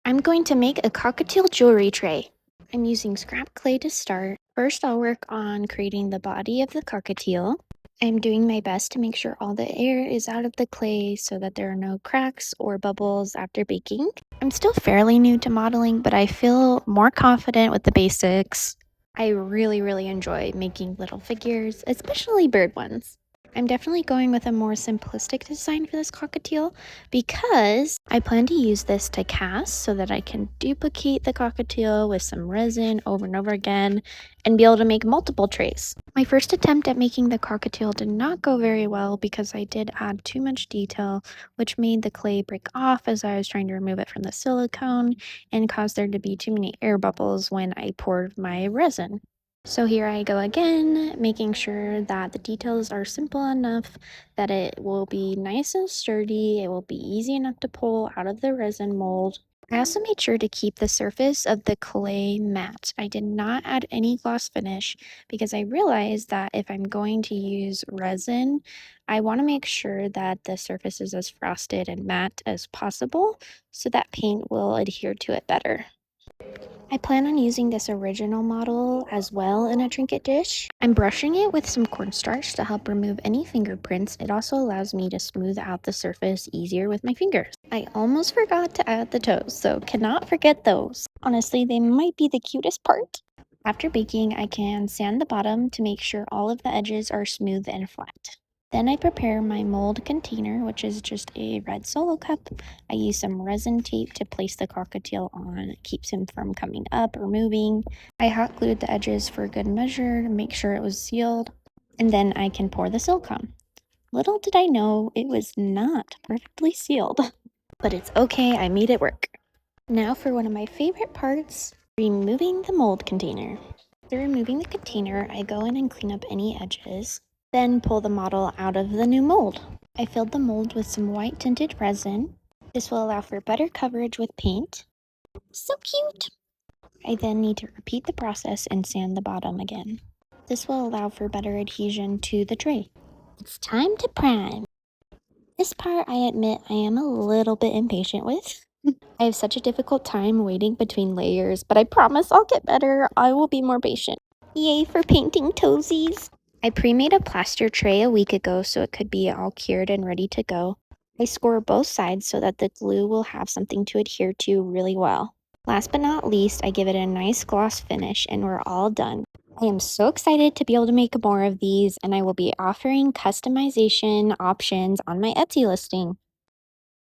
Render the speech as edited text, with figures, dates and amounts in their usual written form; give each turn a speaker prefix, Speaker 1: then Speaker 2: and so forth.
Speaker 1: I'm going to make a cockatiel jewelry tray. I'm using scrap clay to start. First, I'll work on creating the body of the cockatiel. I'm doing my best to make sure all the air is out of the clay so that there are no cracks or bubbles after baking. I'm still fairly new to modeling, but I feel more confident with the basics. I really enjoy making little figures, especially bird ones. I'm definitely going with a more simplistic design for this cockatiel because I plan to use this to cast so that I can duplicate the cockatiel with some resin over and over again and be able to make multiple trays. My first attempt at making the cockatiel did not go very well because I did add too much detail, which made the clay break off as I was trying to remove it from the silicone and caused there to be too many air bubbles when I poured my resin. So here I go again, making sure that the details are simple enough that it will be nice and sturdy, it will be easy enough to pull out of the resin mold. I also made sure to keep the surface of the clay matte. I did not add any gloss finish because I realized that if I'm going to use resin, I want to make sure that the surface is as frosted and matte as possible so that paint will adhere to it better. I plan on using this original model as well in a trinket dish. I'm brushing it with some cornstarch to help remove any fingerprints. It also allows me to smooth out the surface easier with my fingers. I almost forgot to add the toes, so cannot forget those. Honestly, they might be the cutest part. After baking, I can sand the bottom to make sure all of the edges are smooth and flat. Then I prepare my mold container, which is just a red Solo cup. I use some resin tape to place the cockatiel on. It keeps him from coming up or moving. I hot glued the edges for good measure to make sure it was sealed. And then I can pour the silicone. Little did I know it was not perfectly sealed. But it's okay, I made it work. Now for one of my favorite parts, removing the mold container. After removing the container, I go in and clean up any edges, then pull the model out of the new mold. I filled the mold with some white tinted resin. This will allow for better coverage with paint. So cute! I then need to repeat the process and sand the bottom again. This will allow for better adhesion to the tray. It's time to prime. This part I admit I am a little bit impatient with. I have such a difficult time waiting between layers, but I promise I'll get better. I will be more patient. Yay for painting toesies! I pre-made a plaster tray a week ago so it could be all cured and ready to go. I score both sides so that the glue will have something to adhere to really well. Last but not least, I give it a nice gloss finish and we're all done. I am so excited to be able to make more of these and I will be offering customization options on my Etsy listing.